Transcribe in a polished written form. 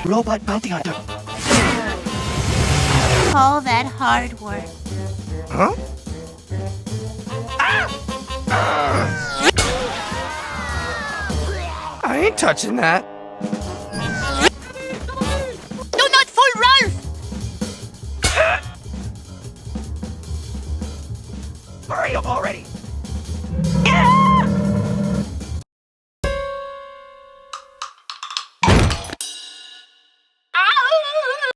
Robot bounty hunter. All that hard work. Huh? I ain't touching that. Do not fool Ralph! Hurry up already!